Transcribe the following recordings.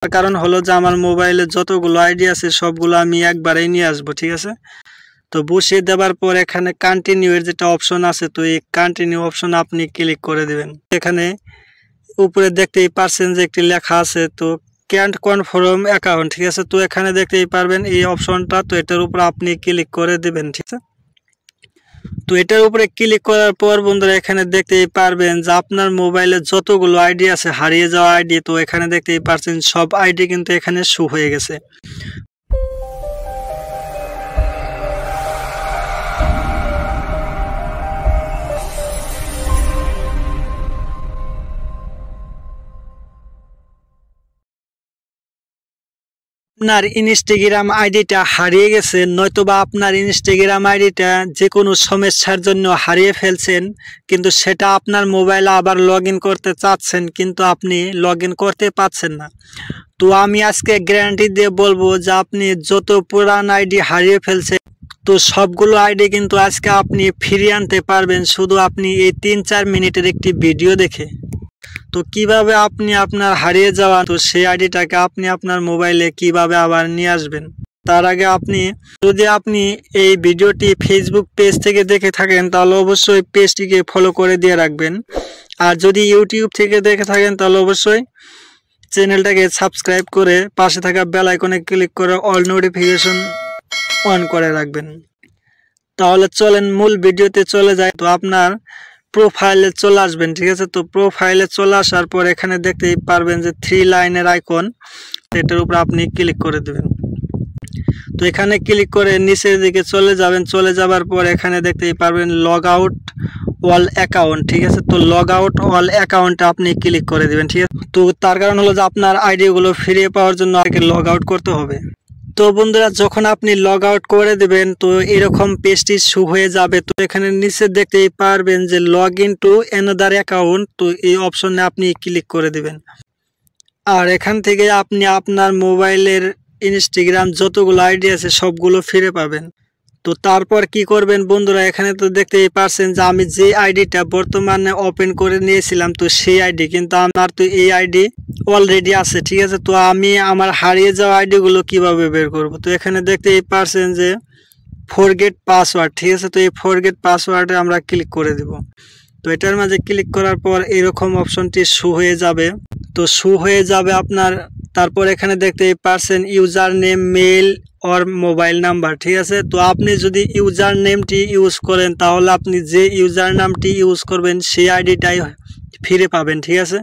তার কারণ হলো যে আমার মোবাইলে যতগুলো আইডি আছে সবগুলো আমি একবারেই নিয়ে আসবো, ঠিক আছে। তো বসিয়ে দেওয়ার পর এখানে কন্টিনিউ এর যেটা অপশন আছে, তো এই কন্টিনিউ অপশন আপনি ক্লিক করে দিবেন। এখানে উপরে দেখতেই পারছেন যে একটি লেখা আছে, তো ক্যান্ট কনফার্ম অ্যাকাউন্ট, ঠিক আছে। তো এখানে দেখতেই পারবেন এই অপশনটা, তো এটার উপর আপনি ক্লিক করে দিবেন, ঠিক আছে। তো এটার উপরে ক্লিক করার পর বন্ধুরা এখানে দেখতেই পারবেন যে আপনার মোবাইলে যতগুলো আইডি আছে হারিয়ে যাওয়া আইডি, তো এখানে দেখতেই পারছেন সব আইডি কিন্তু এখানে শো হয়ে গেছে। আপনার ইনস্টাগ্রাম আইডিটা হারিয়ে গেছে, নয়তোবা আপনার ইনস্টাগ্রাম আইডিটা যে কোনো সমস্যার জন্য হারিয়ে ফেলছেন, কিন্তু সেটা আপনার মোবাইলে আবার লগ ইন করতে চাচ্ছেন, কিন্তু আপনি লগ ইন করতে পারছেন না। তো আমি আজকে গ্যারান্টি দিয়ে বলবো যে আপনি যত পুরান আইডি হারিয়ে ফেলছেন, তো সবগুলো আইডি কিন্তু আজকে আপনি ফিরিয়ে আনতে পারবেন, শুধু আপনি এই 3-4 মিনিটের একটি ভিডিও দেখে। তো কিভাবে আপনি আপনার হারিয়ে যাওয়া তো সেই আইডিটাকে আপনি আপনার মোবাইলে কিভাবে আবার নিয়ে আসবেন, তার আগে যদি আপনি এই ভিডিওটি ফেসবুক পেজ থেকে দেখে থাকেন তাহলে অবশ্যই পেজটিকে ফলো করে দিয়ে রাখবেন। আর যদি ইউটিউব থেকে দেখে থাকেন তাহলে অবশ্যই চ্যানেলটাকে সাবস্ক্রাইব করে পাশে থাকা বেল আইকনে ক্লিক করে অল নোটিফিকেশন অন করে রাখবেন। তাহলে চলেন মূল ভিডিওতে চলে যায়। তো আপনার প্রোফাইলে চলে আসবেন, ঠিক আছে। তো প্রোফাইলে চলে আসার পর এখানে দেখতেই পারবেন যে 3 লাইনের আইকন, এটার উপর আপনি ক্লিক করে দেবেন। তো এখানে ক্লিক করে নিচের দিকে চলে যাবেন, চলে যাবার পর এখানে দেখতেই পারবেন লগ আউট অল অ্যাকাউন্ট, ঠিক আছে। তো লগ আউট অল অ্যাকাউন্টে আপনি ক্লিক করে দেবেন, ঠিক আছে। তো তার কারণ হলো যে আপনার আইডিগুলো ফিরিয়ে পাওয়ার জন্য আপনাকে লগ আউট করতে হবে। তো বন্ধুরা যখন আপনি লগ আউট করে দেবেন তো এরকম পেজটি শো হয়ে যাবে। তো এখানে নিচে দেখতেই পারবেন যে log in to another account, তো এই অপশনে আপনি ক্লিক করে দিবেন। আর এখান থেকে আপনি আপনার মোবাইলের ইনস্টাগ্রাম যতগুলো আইডি আছে সবগুলো ফিরে পাবেন। তো তারপর কি করবেন বন্ধুরা, এখানে তো দেখতেই পারছেন যে আমি যে আইডিটা বর্তমানে ওপেন করে নিয়েছিলাম, তো সেই আইডি কিন্তু আমার তো এই আইডি অলরেডি আছে, ঠিক আছে। তো আমি আমার হারিয়ে যাওয়া আইডিগুলো কিভাবে বের করব, তো এখানে দেখতেই পারছেন যে ফরগেট পাসওয়ার্ড, ঠিক আছে। তো এই ফরগেট পাসওয়ার্ডে আমরা ক্লিক করে দেব। তো এটার মাঝে ক্লিক করার পর এরকম অপশনটি শো হয়ে যাবে। তো শো হয়ে যাবে আপনার, তারপর এখানে দেখতেই পারছেন user name, mail or mobile number, ঠিক আছে। তো আপনি যদি ইউজার নেমটি ইউজ করেন তাহলে আপনি যে ইউজার নামটি ইউজ করবেন সেই আইডিটাই ফিরে পাবেন, ঠিক আছে।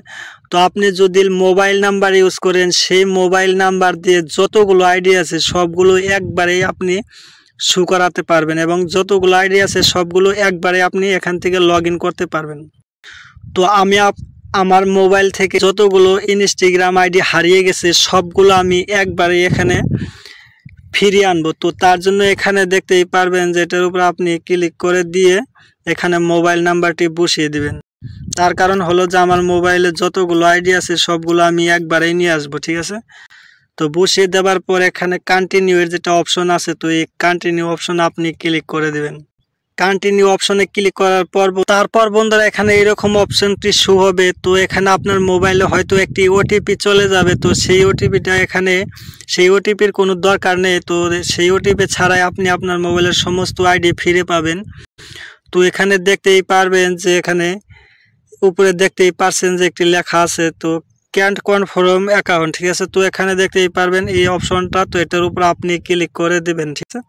তো আপনি যদি মোবাইল নাম্বার ইউজ করেন সেই মোবাইল নাম্বার দিয়ে যতগুলো আইডি আছে সবগুলো একবারেই আপনি শো করাতে পারবেন, এবং যতগুলো আইডি আছে সবগুলো একবারে আপনি এখান থেকে লগ ইন করতে পারবেন। তো আমি আমার মোবাইল থেকে যতগুলো ইনস্টাগ্রাম আইডি হারিয়ে গেছে সবগুলো আমি একবারে এখানে ফিরিয়ে আনবো। তো তার জন্য এখানে দেখতেই পারবেন যে এটার উপর আপনি ক্লিক করে দিয়ে এখানে মোবাইল নাম্বারটি বসিয়ে দিবেন। তার কারণ হলো যে আমার মোবাইলে যতগুলো আইডি আছে সবগুলো আমি একবারেই নিয়ে আসবো, ঠিক আছে। তো বসিয়ে দেওয়ার পর এখানে কন্টিনিউ এর যেটা অপশন আছে, তো এই কন্টিনিউ অপশন আপনি ক্লিক করে দিবেন। কন্টিনিউ অপশনে ক্লিক করার পর তারপর বন্ধুরা এখানে এরকম অপশনটি শো হবে। তো এখানে আপনার মোবাইলে হয়তো একটি ওটিপি চলে যাবে, তো সেই ওটিপিটা সেই ওটিপির কোনো দরকার নেই। তো সেই ওটিপি ছাড়াই আপনি আপনার মোবাইলের সমস্ত আইডি ফিরে পাবেন। তো এখানে দেখতেই পারবেন যে এখানে উপরে দেখতেই পারছেন যে একটি লেখা আছে, তো ক্যান্ট কনফার্ম অ্যাকাউন্ট, ঠিক আছে। তো এখানে দেখতেই পারবেন এই অপশনটা, তো এটার উপর আপনি ক্লিক করে দেবেন, ঠিক আছে।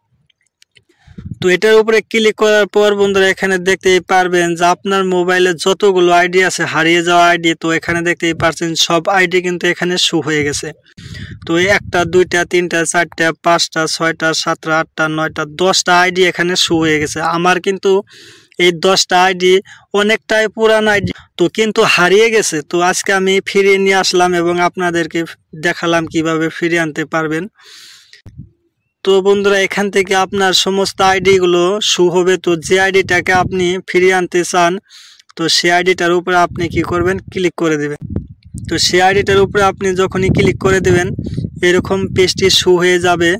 তো এটার উপরে ক্লিক করার পর বন্ধুরা এখানে দেখতেই পারবেন যে আপনার মোবাইলে যতগুলো আইডি আছে হারিয়ে যাওয়া আইডি, তো এখানে দেখতেই পারছেন সব আইডি কিন্তু এখানে শো হয়ে গেছে। তো 1টা 2টা 3টা 4টা 5টা 6টা 7টা 8টা 9টা 10টা আইডি এখানে শো হয়ে গেছে। আমার কিন্তু এই 10টা আইডি অনেকটাই পুরান আইডি, তো কিন্তু হারিয়ে গেছে। তো আজকে আমি ফিরিয়ে নিয়ে আসলাম এবং আপনাদেরকে দেখালাম কিভাবে ফিরিয়ে আনতে পারবেন। তো বন্ধুরা এখান থেকে আপনার সমস্ত আইডিগুলো শো হবে। তো যে আইডিটাকে আপনি ফিরিয়ে আনতে চান তো সেই আইডিটার উপরে আপনি কি করবেন, ক্লিক করে দেবেন। তো সেই আইডিটার উপরে আপনি যখনই ক্লিক করে দেবেন এরকম পেজটি শো হয়ে যাবে।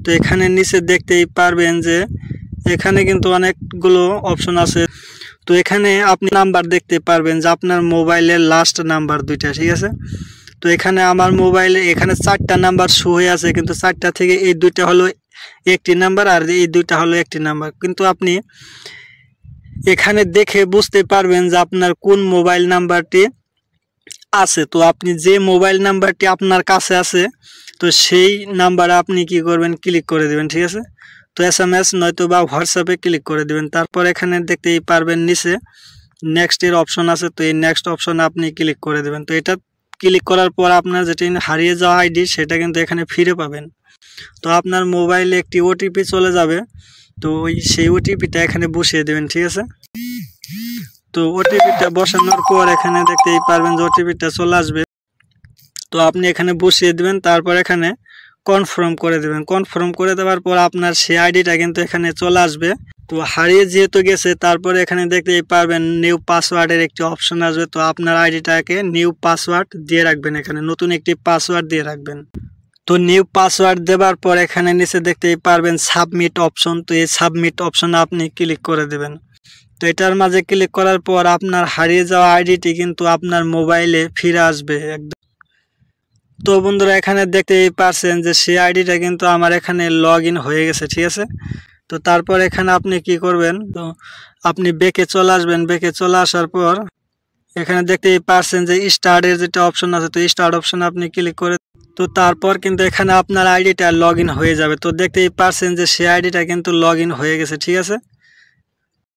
তো এখানে নিচে দেখতেই পারবেন যে এখানে কিন্তু অনেকগুলো অপশন আছে। তো এখানে আপনি নাম্বার দেখতে পারবেন যে আপনার মোবাইলের লাস্ট নাম্বার 2টা, ঠিক আছে। তো এখানে আমার মোবাইলে এখানে 4টা নাম্বার শো হয়ে আছে, কিন্তু 4টা থেকে এই 2টা হলো একটি নাম্বার আর এই 2টা হলো একটি নাম্বার। কিন্তু আপনি এখানে দেখে বুঝতে পারবেন যে আপনার কোন মোবাইল নাম্বারটি আছে। তো আপনি যে মোবাইল নাম্বারটি আপনার কাছে আছে তো সেই নাম্বারে আপনি কি করবেন, ক্লিক করে দিবেন, ঠিক আছে। তো SMS নয়তো বা হোয়াটসঅ্যাপে ক্লিক করে দিবেন। তারপর এখানে দেখতেই পারবেন নিচে নেক্সটের অপশন আছে, তো এই নেক্সট অপশনে আপনি ক্লিক করে দেবেন। তো এটা ক্লিক করার পর আপনার যেটা হারিয়ে যাওয়া আইডি সেটা কিন্তু এখানে ফিরে পাবেন। তো আপনার মোবাইলে একটি ওটিপি চলে যাবে, তো সেই ওটিপিটা এখানে বসিয়ে দেবেন, ঠিক আছে। তো ওটিপিটা বসানোর পর এখানে দেখতেই পারবেন যে ওটিপিটা চলে আসবে। তো আপনি এখানে বসিয়ে দিবেন, তারপর এখানে কনফার্ম করে দেবেন। কনফার্ম করে দেওয়ার পর আপনার সেই আইডিটা কিন্তু এখানে চলে আসবে। তো হারিয়ে যেহেতু গেছে, তারপরে এখানে দেখতেই পারবেন নিউ পাসওয়ার্ডের একটি অপশন আসবে। তো আপনার আইডিটাকে নিউ পাসওয়ার্ড দিয়ে রাখবেন, এখানে নতুন একটি পাসওয়ার্ড দিয়ে রাখবেন। তো নিউ পাসওয়ার্ড দেওয়ার পর এখানে নিচে দেখতেই পারবেন সাবমিট অপশন। তো এই সাবমিট অপশনে আপনি ক্লিক করে দেবেন। তো এটার মাঝে ক্লিক করার পর আপনার হারিয়ে যাওয়া আইডিটি কিন্তু আপনার মোবাইলে ফিরে আসবে একদম। তো বন্ধুরা এখানে দেখতেই পারছেন যে সেই আইডিটা কিন্তু আমার এখানে লগ ইন হয়ে গেছে, ঠিক আছে। তো তারপর এখানে আপনি কি করবেন, তো আপনি ব্যাকে চলে আসবেন। ব্যাকে চলে আসার পর এখানে দেখতেই পারছেন যে স্টার্টের যেটা অপশন আছে, তো স্টার্ট অপশনে আপনি ক্লিক করে তো তারপর কিন্তু এখানে আপনার আইডিটা লগ ইন হয়ে যাবে। তো দেখতেই পারছেন যে সেই আইডিটা কিন্তু লগ ইন হয়ে গেছে, ঠিক আছে।